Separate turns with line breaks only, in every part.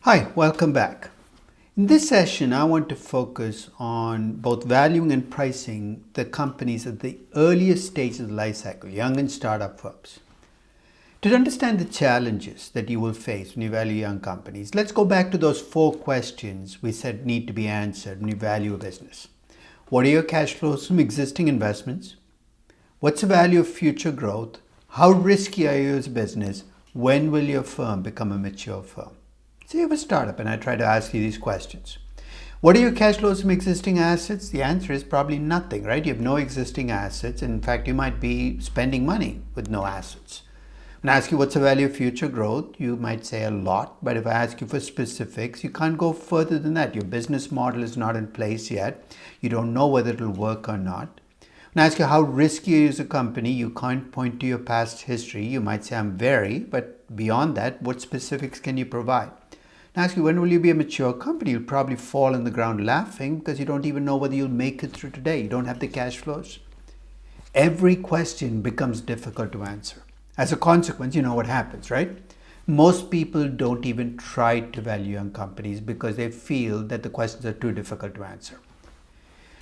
Hi, welcome back. In this session, I want to focus on both valuing and pricing the companies at the earliest stages of the life cycle, young and startup firms. To understand the challenges that you will face when you value young companies, let's go back to those four questions we said need to be answered when you value a business. What are your cash flows from existing investments? What's the value of future growth? How risky are you as a business? When will your firm become a mature firm? So you have a startup and I try to ask you these questions. What are your cash flows from existing assets? The answer is probably nothing, right? You have no existing assets. In fact, you might be spending money with no assets. When I ask you what's the value of future growth, you might say a lot. But if I ask you for specifics, you can't go further than that. Your business model is not in place yet. You don't know whether it'll work or not. When I ask you how risky is a company, you can't point to your past history. You might say, I'm very, but beyond that, what specifics can you provide? And I ask you, when will you be a mature company? You'll probably fall on the ground laughing because you don't even know whether you'll make it through today. You don't have the cash flows. Every question becomes difficult to answer. As a consequence, you know what happens, right? Most people don't even try to value young companies because they feel that the questions are too difficult to answer.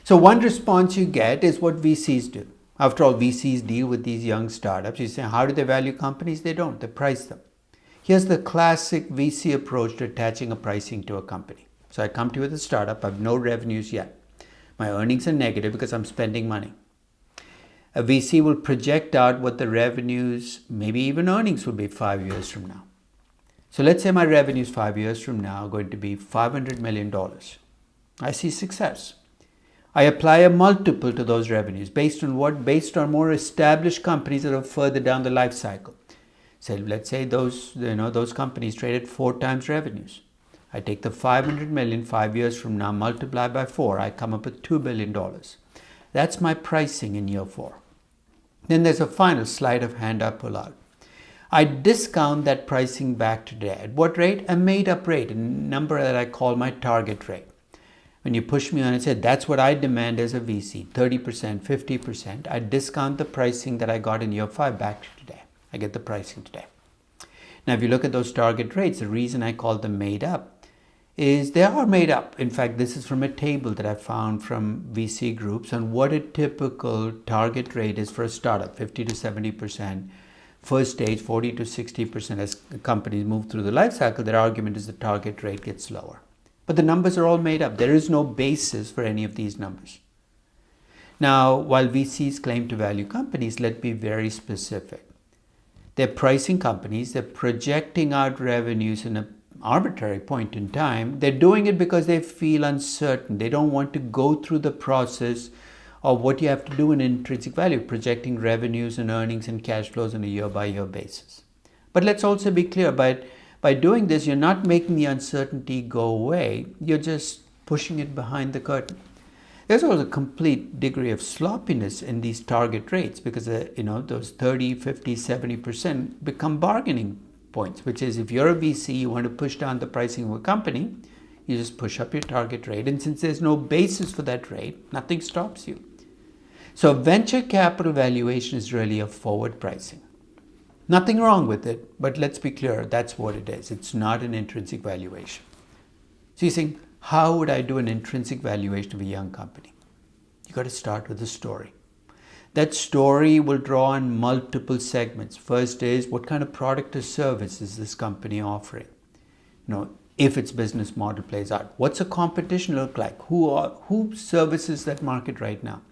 So one response you get is what VCs do. After all, VCs deal with these young startups. You say, how do they value companies? They don't. They price them. Here's the classic VC approach to attaching a pricing to a company. So I come to you with a startup. I have no revenues yet. My earnings are negative because I'm spending money. A VC will project out what the revenues, maybe even earnings will be 5 years from now. So let's say my revenues 5 years from now are going to be $500 million. I see success. I apply a multiple to those revenues. Based on what? Based on more established companies that are further down the life cycle. So let's say those companies traded 4 times revenues. I take the 500 million 5 years from now, multiply by 4, I come up with $2 billion. That's my pricing in year 4. Then there's a final sleight of hand I pull out. I discount that pricing back today. At what rate? A made up rate, a number that I call my target rate. When you push me on and say, that's what I demand as a VC, 30%, 50%, I discount the pricing that I got in year 5 back to today. I get the pricing today. Now, if you look at those target rates, the reason I call them made up is they are made up. In fact, this is from a table that I found from VC groups on what a typical target rate is for a startup, 50 to 70%. First stage, 40 to 60%. As companies move through the life cycle, their argument is the target rate gets lower. But the numbers are all made up. There is no basis for any of these numbers. Now, while VCs claim to value companies, let's be very specific. They're pricing companies, they're projecting out revenues in an arbitrary point in time. They're doing it because they feel uncertain. They don't want to go through the process of what you have to do in intrinsic value, projecting revenues and earnings and cash flows on a year-by-year basis. But let's also be clear, by doing this, you're not making the uncertainty go away. You're just pushing it behind the curtain. There's also a complete degree of sloppiness in these target rates because those 30, 50, 70% become bargaining points, which is if you're a VC, you want to push down the pricing of a company, you just push up your target rate. And since there's no basis for that rate, nothing stops you. So venture capital valuation is really a forward pricing. Nothing wrong with it, but let's be clear, that's what it is. It's not an intrinsic valuation. So you're saying, how would I do an intrinsic valuation of a young company? You got to start with a story. That story will draw on multiple segments. First is, what kind of product or service is this company offering? If its business model plays out. What's the competition look like? Who services that market right now?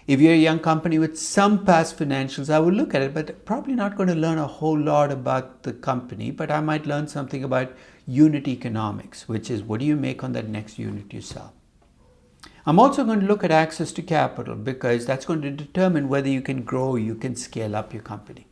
If you're a young company with some past financials, I would look at it, but probably not going to learn a whole lot about the company, but I might learn something about unit economics, which is what do you make on that next unit you sell. I'm also going to look at access to capital because that's going to determine whether you can grow, you can scale up your company.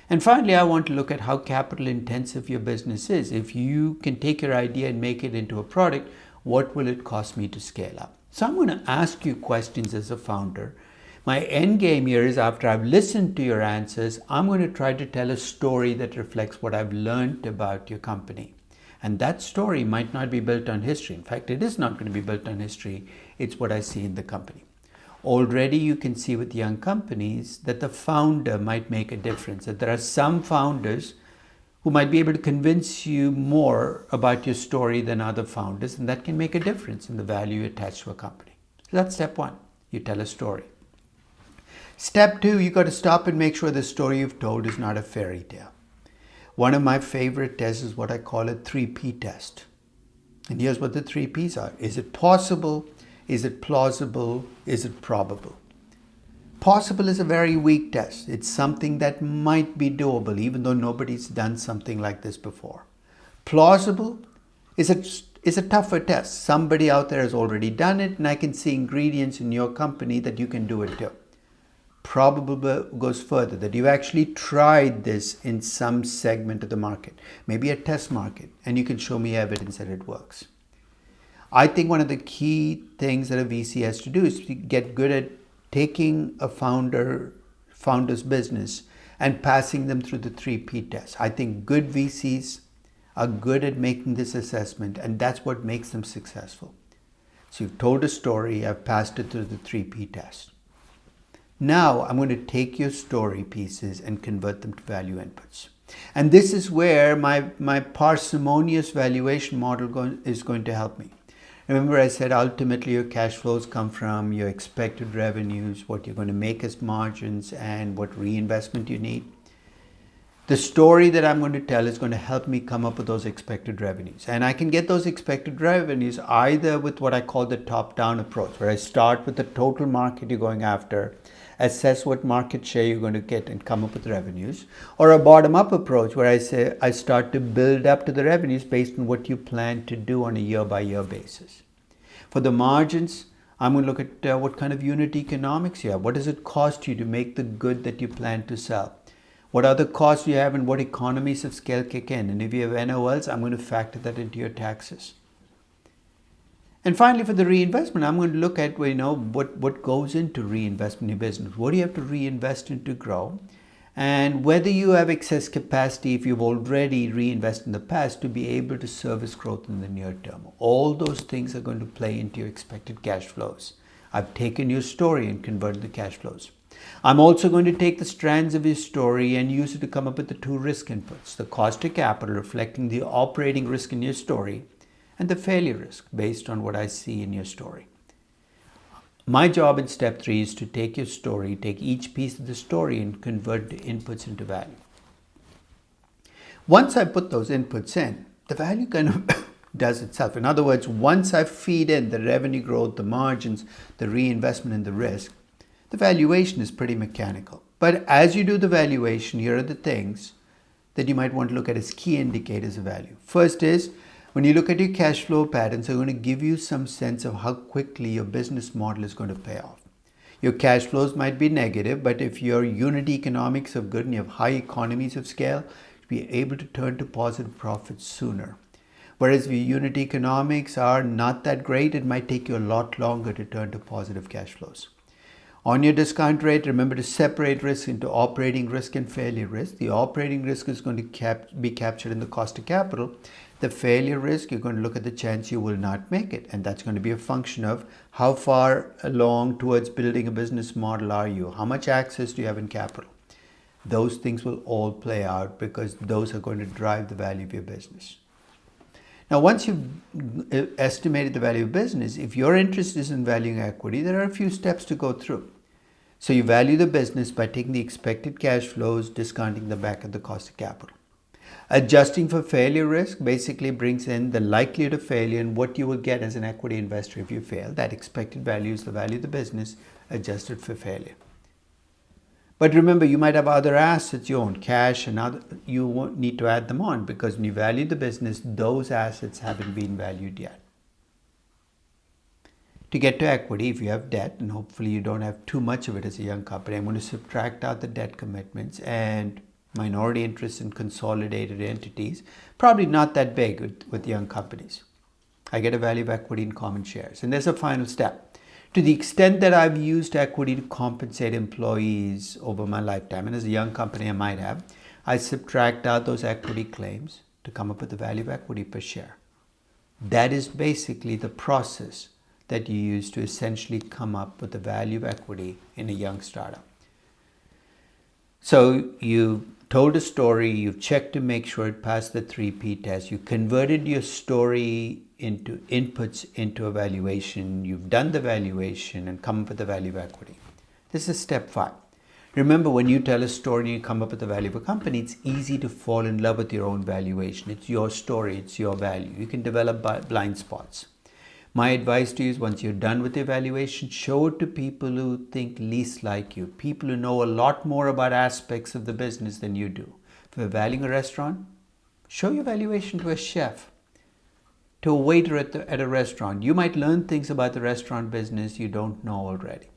And finally, I want to look at how capital intensive your business is. If you can take your idea and make it into a product, what will it cost me to scale up? So I'm going to ask you questions as a founder. My end game here is after I've listened to your answers, I'm going to try to tell a story that reflects what I've learned about your company. And that story might not be built on history. In fact, it is not going to be built on history. It's what I see in the company. Already you can see with young companies that the founder might make a difference. That there are some founders who might be able to convince you more about your story than other founders, and that can make a difference in the value attached to a company. So that's step one. You tell a story. Step two, you got to stop and make sure the story you've told is not a fairy tale. One of my favorite tests is what I call a 3P test. And here's what the 3Ps are. Is it possible? Is it plausible? Is it probable? Possible is a very weak test. It's something that might be doable, even though nobody's done something like this before. Plausible is a tougher test. Somebody out there has already done it, and I can see ingredients in your company that you can do it too. Probable goes further, that you've actually tried this in some segment of the market, maybe a test market, and you can show me evidence that it works. I think one of the key things that a VC has to do is to get good at taking a founder's business and passing them through the 3P test. I think good VCs are good at making this assessment, and that's what makes them successful. So you've told a story, I've passed it through the 3P test. Now I'm going to take your story pieces and convert them to value inputs. And this is where my parsimonious valuation model is going to help me. Remember, I said ultimately your cash flows come from your expected revenues, what you're going to make as margins, and what reinvestment you need. The story that I'm going to tell is going to help me come up with those expected revenues. And I can get those expected revenues either with what I call the top-down approach, where I start with the total market you're going after, assess what market share you're going to get and come up with revenues, or a bottom-up approach where I say I start to build up to the revenues based on what you plan to do on a year-by-year basis. For the margins, I'm going to look at what kind of unit economics you have. What does it cost you to make the good that you plan to sell? What other costs you have and what economies of scale kick in? And if you have NOLs, I'm going to factor that into your taxes. And finally, for the reinvestment, I'm going to look at what goes into reinvestment in your business. What do you have to reinvest in to grow? And whether you have excess capacity, if you've already reinvested in the past, to be able to service growth in the near term. All those things are going to play into your expected cash flows. I've taken your story and converted the cash flows. I'm also going to take the strands of your story and use it to come up with the two risk inputs, the cost of capital reflecting the operating risk in your story, and the failure risk based on what I see in your story. My job in step 3 is to take your story, take each piece of the story and convert the inputs into value. Once I put those inputs in, the value kind of does itself. In other words, once I feed in the revenue growth, the margins, the reinvestment and the risk, the valuation is pretty mechanical. But as you do the valuation, here are the things that you might want to look at as key indicators of value. First is, when you look at your cash flow patterns, they're going to give you some sense of how quickly your business model is going to pay off. Your cash flows might be negative, but if your unit economics are good and you have high economies of scale, you'll be able to turn to positive profits sooner. Whereas if your unit economics are not that great, it might take you a lot longer to turn to positive cash flows. On your discount rate, remember to separate risk into operating risk and failure risk. The operating risk is going to be captured in the cost of capital. The failure risk, you're going to look at the chance you will not make it. And that's going to be a function of how far along towards building a business model are you? How much access do you have in capital? Those things will all play out because those are going to drive the value of your business. Now, once you've estimated the value of business, if your interest is in valuing equity, there are a few steps to go through. So you value the business by taking the expected cash flows, discounting them back at the cost of capital. Adjusting for failure risk basically brings in the likelihood of failure and what you will get as an equity investor if you fail. That expected value is the value of the business adjusted for failure. But remember, you might have other assets you own, cash and other. You won't need to add them on because when you value the business, those assets haven't been valued yet. To get to equity, if you have debt, and hopefully you don't have too much of it as a young company, I'm going to subtract out the debt commitments and minority interest in consolidated entities, probably not that big with young companies. I get a value of equity in common shares. And there's a final step. To the extent that I've used equity to compensate employees over my lifetime, and as a young company I might have, I subtract out those equity claims to come up with the value of equity per share. That is basically the process that you use to essentially come up with the value of equity in a young startup. So you told a story, you've checked to make sure it passed the 3P test, you converted your story into inputs into a valuation, you've done the valuation and come up with the value of equity. This is step 5. Remember, when you tell a story and you come up with the value of a company, it's easy to fall in love with your own valuation. It's your story, it's your value. You can develop blind spots. My advice to you is, once you're done with the evaluation, show it to people who think least like you, people who know a lot more about aspects of the business than you do. If you're valuing a restaurant, show your valuation to a chef, to a waiter at a restaurant. You might learn things about the restaurant business you don't know already.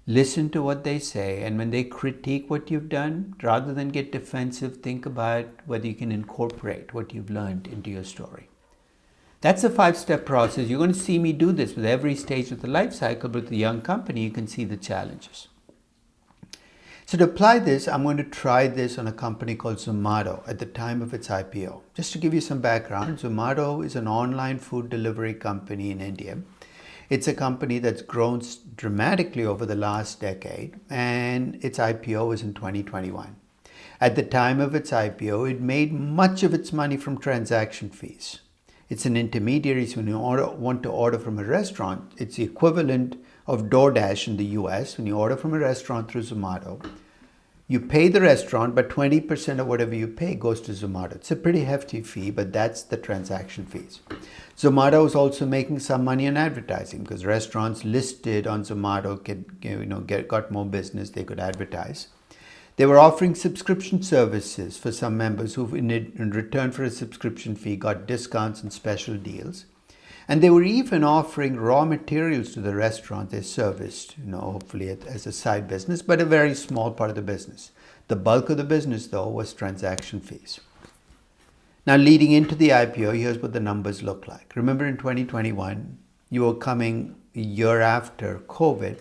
Listen to what they say, and when they critique what you've done, rather than get defensive, think about whether you can incorporate what you've learned into your story. That's a 5-step process. You're going to see me do this with every stage of the life cycle, but with the young company, you can see the challenges. So to apply this, I'm going to try this on a company called Zomato at the time of its IPO. Just to give you some background, Zomato is an online food delivery company in India. It's a company that's grown dramatically over the last decade, and its IPO was in 2021. At the time of its IPO, it made much of its money from transaction fees. It's an intermediary, so when you want to order from a restaurant, it's the equivalent of DoorDash in the US. When you order from a restaurant through Zomato, you pay the restaurant, but 20% of whatever you pay goes to Zomato. It's a pretty hefty fee, but that's the transaction fees. Zomato is also making some money on advertising, because restaurants listed on Zomato got more business, they could advertise. They were offering subscription services for some members who, in return for a subscription fee, got discounts and special deals. And they were even offering raw materials to the restaurant they serviced, hopefully as a side business, but a very small part of the business. The bulk of the business, though, was transaction fees. Now, leading into the IPO, here's what the numbers look like. Remember, in 2021, you were coming a year after COVID.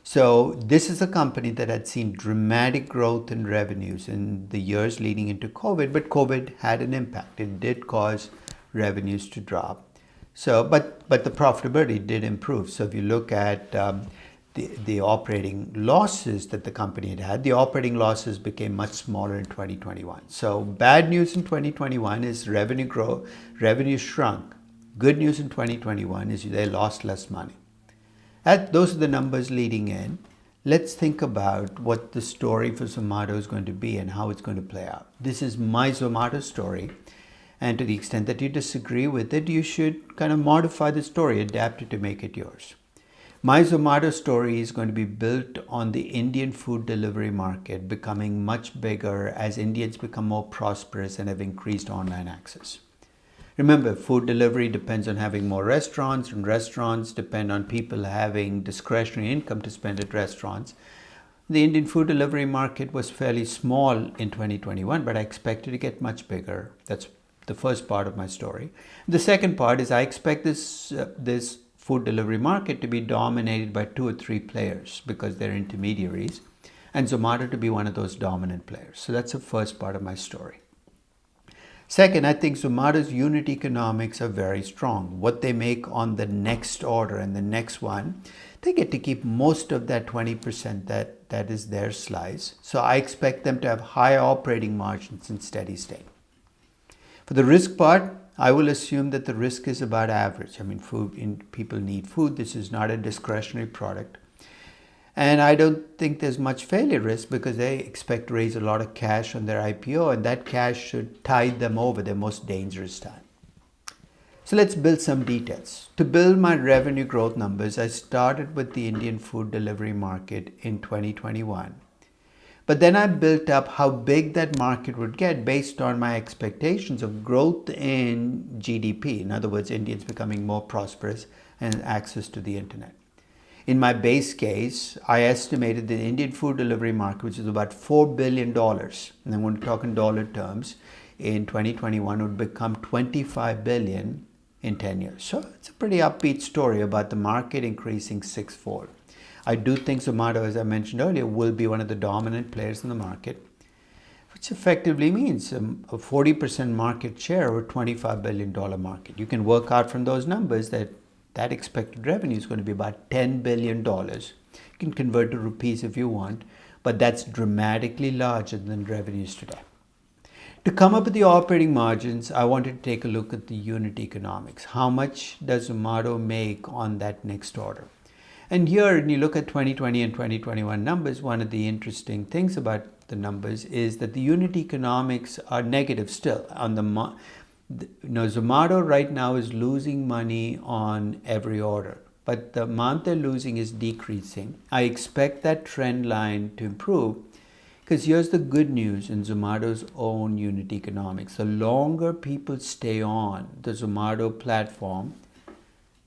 So this is a company that had seen dramatic growth in revenues in the years leading into COVID, but COVID had an impact. It did cause revenues to drop. So, but the profitability did improve. So if you look at the operating losses that the company had, the operating losses became much smaller in 2021. So bad news in 2021 is revenue shrunk. Good news in 2021 is they lost less money. Those are the numbers leading in. Let's think about what the story for Zomato is going to be and how it's going to play out. This is my Zomato story. And to the extent that you disagree with it, you should kind of modify the story, adapt it to make it yours. My Zomato story is going to be built on the Indian food delivery market becoming much bigger as Indians become more prosperous and have increased online access. Remember, food delivery depends on having more restaurants, and restaurants depend on people having discretionary income to spend at restaurants. The Indian food delivery market was fairly small in 2021, but I expect it to get much bigger. That's the first part of my story. The second part is I expect this food delivery market to be dominated by 2 or 3 players because they're intermediaries, and Zomato to be one of those dominant players. So that's the first part of my story. Second, I think Zomato's unit economics are very strong. What they make on the next order and the next one, they get to keep most of that 20% that is their slice. So I expect them to have high operating margins in steady state. For the risk part, I will assume that the risk is about average. I mean, people need food. This is not a discretionary product. And I don't think there's much failure risk because they expect to raise a lot of cash on their IPO, and that cash should tide them over their most dangerous time. So let's build some details. To build my revenue growth numbers, I started with the Indian food delivery market in 2021. But then I built up how big that market would get based on my expectations of growth in GDP. In other words, Indians becoming more prosperous and access to the internet. In my base case, I estimated the Indian food delivery market, which is about $4 billion, and I'm going to talk in dollar terms, in 2021 would become $25 billion in 10 years. So it's a pretty upbeat story about the market increasing 6-fold. I do think Zomato, as I mentioned earlier, will be one of the dominant players in the market, which effectively means a 40% market share of a $25 billion market. You can work out from those numbers that expected revenue is going to be about $10 billion. You can convert to rupees if you want, but that's dramatically larger than revenues today. To come up with the operating margins, I wanted to take a look at the unit economics. How much does Zomato make on that next order? And here, when you look at 2020 and 2021 numbers, one of the interesting things about the numbers is that the unit economics are negative still. Zomato right now is losing money on every order, but the amount they're losing is decreasing. I expect that trend line to improve, because here's the good news in Zomato's own unit economics. The longer people stay on the Zomato platform,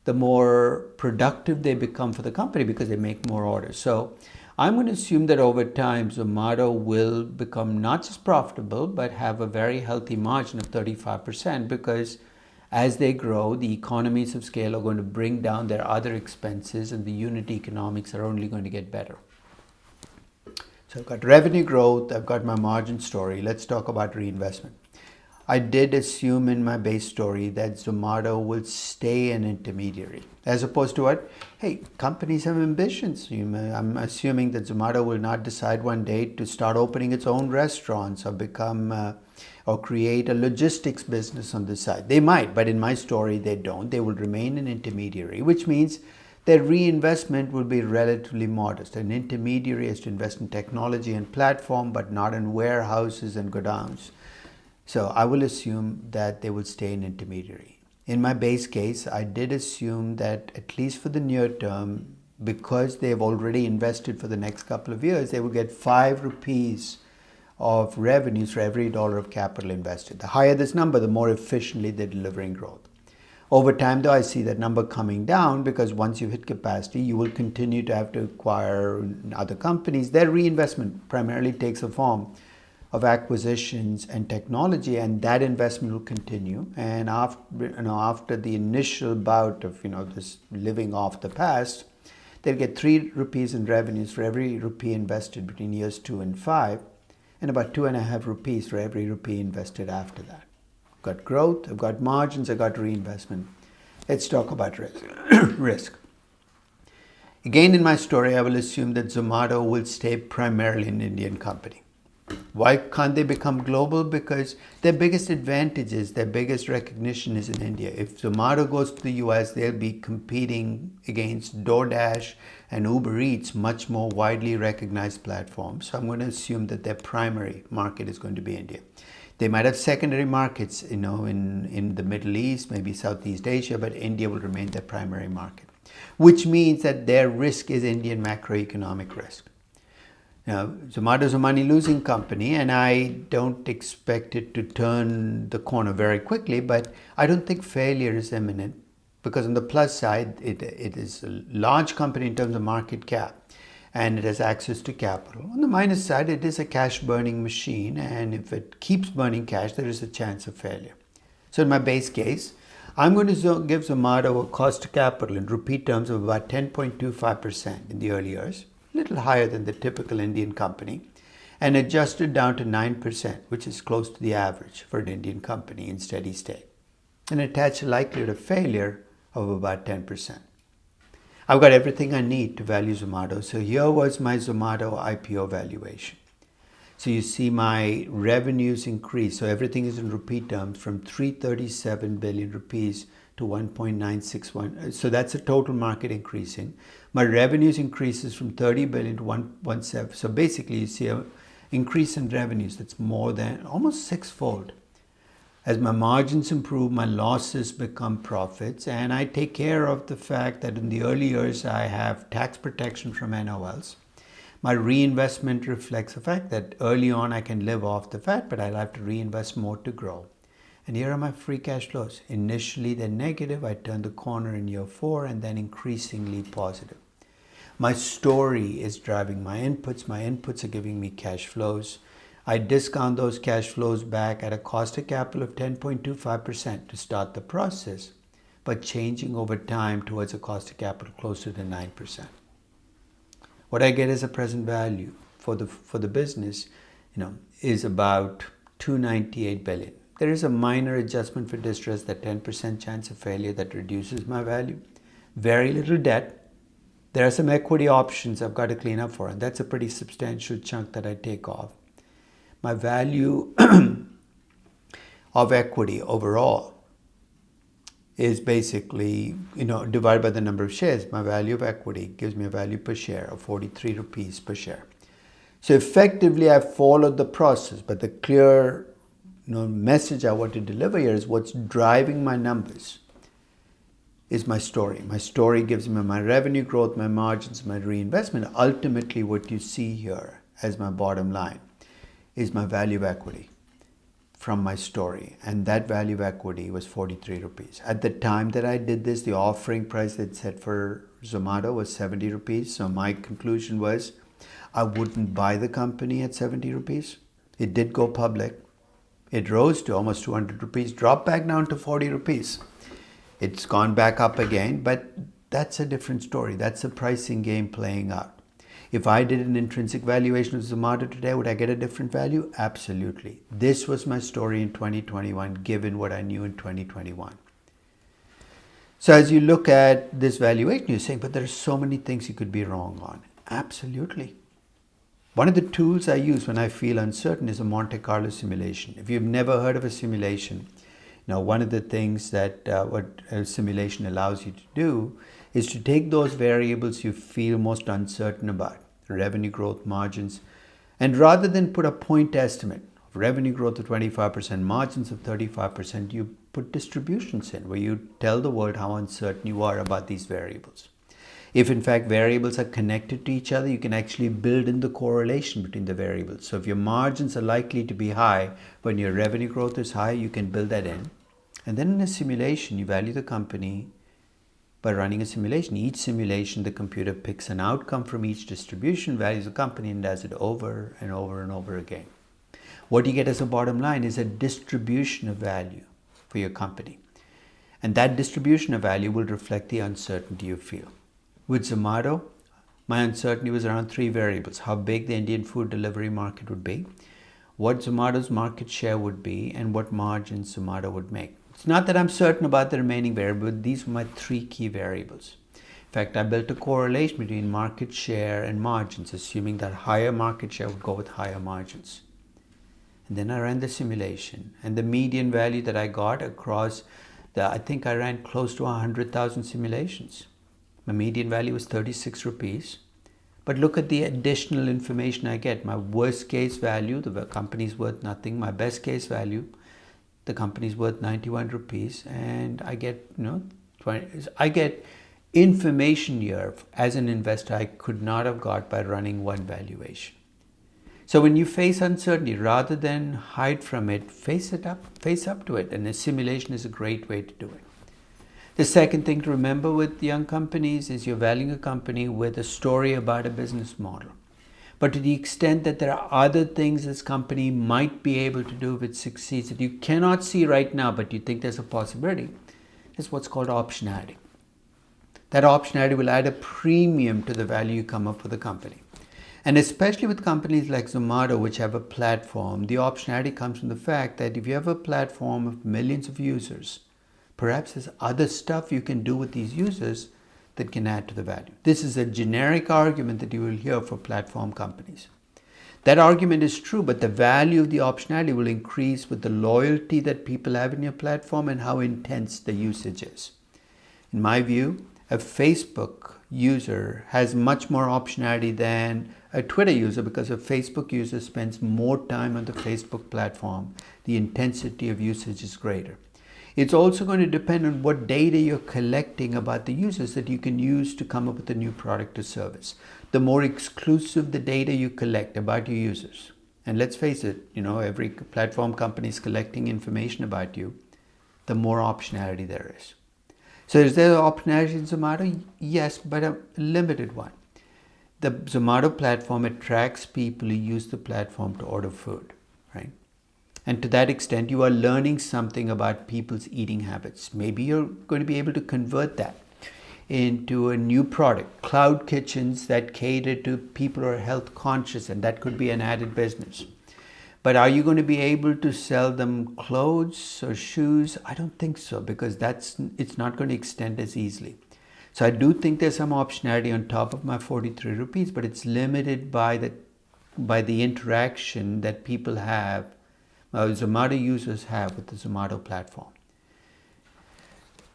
the more productive they become for the company because they make more orders. So I'm going to assume that over time, Zomato will become not just profitable, but have a very healthy margin of 35%, because as they grow, the economies of scale are going to bring down their other expenses, and the unit economics are only going to get better. So I've got revenue growth, I've got my margin story. Let's talk about reinvestment. I did assume in my base story that Zomato will stay an intermediary, as opposed to what? Hey, companies have ambitions. I'm assuming that Zomato will not decide one day to start opening its own restaurants or or create a logistics business on the side. They might, but in my story, they don't. They will remain an intermediary, which means their reinvestment will be relatively modest. An intermediary has to invest in technology and platform, but not in warehouses and godowns. So I will assume that they will stay an intermediary. In my base case, I did assume that at least for the near term, because they've already invested for the next couple of years, they will get 5 rupees of revenues for every dollar of capital invested. The higher this number, the more efficiently they're delivering growth. Over time, though, I see that number coming down, because once you hit capacity, you will continue to have to acquire other companies. Their reinvestment primarily takes a form of acquisitions and technology, and that investment will continue. And after the initial bout of this living off the past, they'll get 3 rupees in revenues for every rupee invested between years 2 and 5, and about 2.5 rupees for every rupee invested after that. I've got growth, I've got margins, I've got reinvestment. Let's talk about risk. Again, in my story, I will assume that Zomato will stay primarily an Indian company. Why can't they become global? Because their biggest advantage is, their biggest recognition is in India. If Zomato goes to the US, they'll be competing against DoorDash and Uber Eats, much more widely recognized platforms. So I'm going to assume that their primary market is going to be India. They might have secondary markets, in the Middle East, maybe Southeast Asia, but India will remain their primary market, which means that their risk is Indian macroeconomic risk. Now, Zomato is a money-losing company, and I don't expect it to turn the corner very quickly, but I don't think failure is imminent, because on the plus side, it is a large company in terms of market cap, and it has access to capital. On the minus side, it is a cash-burning machine, and if it keeps burning cash, there is a chance of failure. So in my base case, I'm going to give Zomato a cost to capital in rupee terms of about 10.25% in the early years, a little higher than the typical Indian company, and adjusted down to 9%, which is close to the average for an Indian company in steady state, and attach a likelihood of failure of about 10%. I've got everything I need to value Zomato. So here was my Zomato IPO valuation. So you see my revenues increase. So everything is in rupee terms, from 337 billion rupees to 1.961. So that's the total market increasing. My revenues increases from 30 billion to 117. So basically you see an increase in revenues that's more than almost 6-fold. As my margins improve, my losses become profits, and I take care of the fact that in the early years I have tax protection from NOLs. My reinvestment reflects the fact that early on I can live off the fat, but I'll have to reinvest more to grow. And here are my free cash flows. Initially they're negative, I turn the corner in year 4, and then increasingly positive. My story is driving my inputs are giving me cash flows. I discount those cash flows back at a cost of capital of 10.25% to start the process, but changing over time towards a cost of capital closer to 9%. What I get as a present value for the business, is about 298 billion. There is a minor adjustment for distress, that 10% chance of failure that reduces my value. Very little debt, There are some equity options I've got to clean up for, and that's a pretty substantial chunk that I take off. My value of equity overall is basically, divided by the number of shares. My value of equity gives me a value per share of 43 rupees per share. So effectively, I followed the process, but the clear message I want to deliver here is what's driving my numbers is my story. My story gives me my revenue growth, my margins, my reinvestment. Ultimately, what you see here as my bottom line is my value of equity from my story. And that value of equity was 43 rupees. At the time that I did this, the offering price that set for Zomato was 70 rupees. So my conclusion was I wouldn't buy the company at 70 rupees. It did go public. It rose to almost 200 rupees, dropped back down to 40 rupees. It's gone back up again, but that's a different story. That's a pricing game playing out. If I did an intrinsic valuation of Zomato today, would I get a different value? Absolutely. This was my story in 2021, given what I knew in 2021. So as you look at this valuation, you're saying, but there are so many things you could be wrong on. Absolutely. One of the tools I use when I feel uncertain is a Monte Carlo simulation. If you've never heard of a simulation, one of the things that what a simulation allows you to do is to take those variables you feel most uncertain about, revenue growth, margins, and rather than put a point estimate of revenue growth of 25%, margins of 35%, you put distributions in where you tell the world how uncertain you are about these variables. If in fact variables are connected to each other, you can actually build in the correlation between the variables. So if your margins are likely to be high when your revenue growth is high, you can build that in. And then in a simulation, you value the company by running a simulation. Each simulation, the computer picks an outcome from each distribution, values the company, and does it over and over and over again. What you get as a bottom line is a distribution of value for your company. And that distribution of value will reflect the uncertainty you feel. With Zomato, my uncertainty was around three variables: how big the Indian food delivery market would be, what Zomato's market share would be, and what margins Zomato would make. It's not that I'm certain about the remaining variables, but these were my three key variables. In fact, I built a correlation between market share and margins, assuming that higher market share would go with higher margins. And then I ran the simulation, and the median value that I got across I think I ran close to 100,000 simulations. My median value was 36 rupees. But look at the additional information I get. My worst case value, the company's worth nothing. My best case value, the company's worth 91 rupees. And I get, I get information here as an investor I could not have got by running one valuation. So when you face uncertainty, rather than hide from it, face up to it. And a simulation is a great way to do it. The second thing to remember with young companies is you're valuing a company with a story about a business model. But to the extent that there are other things this company might be able to do if it succeeds that you cannot see right now, but you think there's a possibility, is what's called optionality. That optionality will add a premium to the value you come up with the company. And especially with companies like Zomato, which have a platform, the optionality comes from the fact that if you have a platform of millions of users, perhaps there's other stuff you can do with these users that can add to the value. This is a generic argument that you will hear for platform companies. That argument is true, but the value of the optionality will increase with the loyalty that people have in your platform and how intense the usage is. In my view, a Facebook user has much more optionality than a Twitter user because a Facebook user spends more time on the Facebook platform. The intensity of usage is greater. It's also going to depend on what data you're collecting about the users that you can use to come up with a new product or service. The more exclusive the data you collect about your users, and let's face it, every platform company is collecting information about you, the more optionality there is. So is there optionality in Zomato? Yes, but a limited one. The Zomato platform attracts people who use the platform to order food, right? And to that extent, you are learning something about people's eating habits. Maybe you're going to be able to convert that into a new product, cloud kitchens that cater to people who are health conscious, and that could be an added business. But are you going to be able to sell them clothes or shoes? I don't think so, because it's not going to extend as easily. So I do think there's some optionality on top of my 43 rupees, but it's limited by the interaction that people have, Zomato users have with the Zomato platform.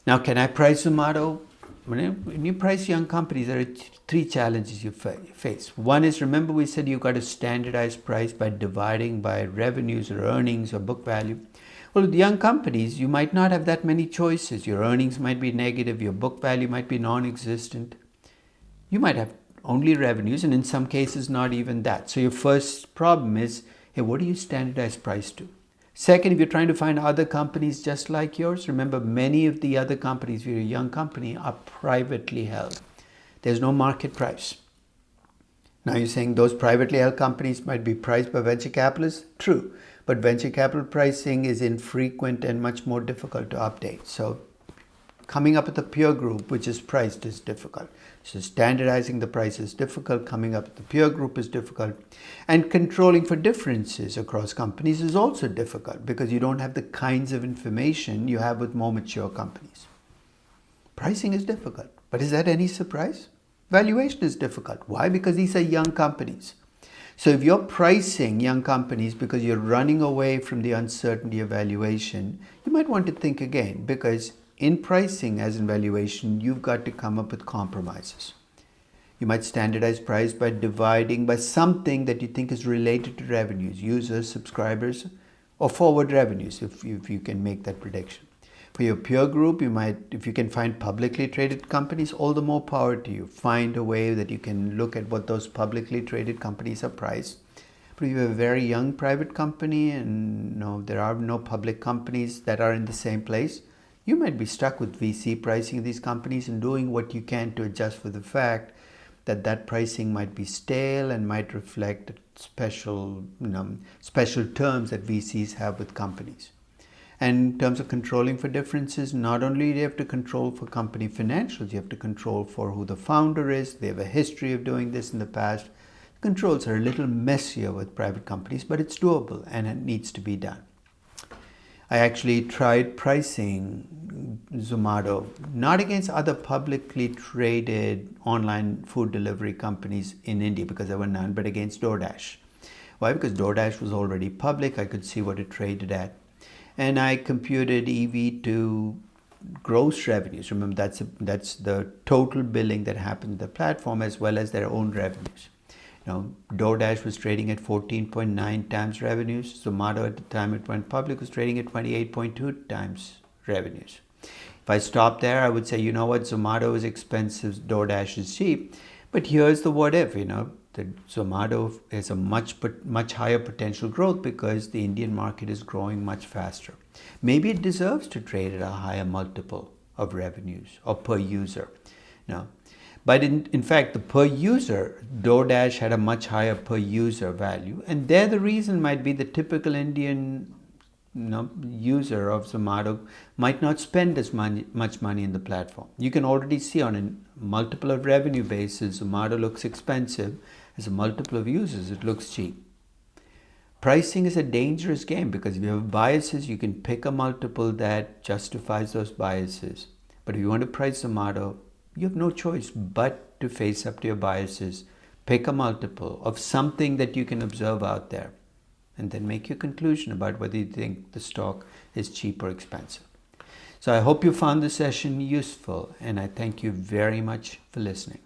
Now, can I price Zomato? When you price young companies, there are three challenges you face. One is, remember we said you got a standardized price by dividing by revenues or earnings or book value. Well, with young companies, you might not have that many choices. Your earnings might be negative, your book value might be non-existent. You might have only revenues, and in some cases not even that. So your first problem is, hey, what do you standardize price to? Second, if you're trying to find other companies just like yours, remember many of the other companies, if you're a young company, are privately held. There's no market price. Now you're saying those privately held companies might be priced by venture capitalists? True, but venture capital pricing is infrequent and much more difficult to update. So coming up with a peer group which is priced is difficult. So standardizing the price is difficult, coming up with the peer group is difficult, and controlling for differences across companies is also difficult because you don't have the kinds of information you have with more mature companies. Pricing is difficult, but is that any surprise? Valuation is difficult. Why? Because these are young companies. So if you're pricing young companies because you're running away from the uncertainty of valuation, you might want to think again, because in pricing, as in valuation, you've got to come up with compromises. You might standardize price by dividing by something that you think is related to revenues, users, subscribers, or forward revenues, if you can make that prediction. For your peer group, you might, if you can find publicly traded companies, all the more power to you. Find a way that you can look at what those publicly traded companies are priced. But if you have a very young private company and there are no public companies that are in the same place, you might be stuck with VC pricing of these companies and doing what you can to adjust for the fact that that pricing might be stale and might reflect special terms that VCs have with companies. And in terms of controlling for differences, not only do you have to control for company financials, you have to control for who the founder is. They have a history of doing this in the past. Controls are a little messier with private companies, but it's doable and it needs to be done. I actually tried pricing Zomato, not against other publicly traded online food delivery companies in India because there were none, but against DoorDash. Why? Because DoorDash was already public. I could see what it traded at. And I computed EV to gross revenues. Remember, that's the total billing that happened to the platform as well as their own revenues. DoorDash was trading at 14.9 times revenues. Zomato at the time it went public was trading at 28.2 times revenues. If I stop there, I would say, you know what, Zomato is expensive, DoorDash is cheap. But here's the what if, that Zomato has a much higher potential growth because the Indian market is growing much faster. Maybe it deserves to trade at a higher multiple of revenues or per user. But in fact, the per user, DoorDash had a much higher per user value. And there the reason might be the typical Indian user of Zomato might not spend as much money in the platform. You can already see on a multiple of revenue basis, Zomato looks expensive. As a multiple of users, it looks cheap. Pricing is a dangerous game because if you have biases, you can pick a multiple that justifies those biases. But if you want to price Zomato, you have no choice but to face up to your biases, pick a multiple of something that you can observe out there, and then make your conclusion about whether you think the stock is cheap or expensive. So I hope you found this session useful, and I thank you very much for listening.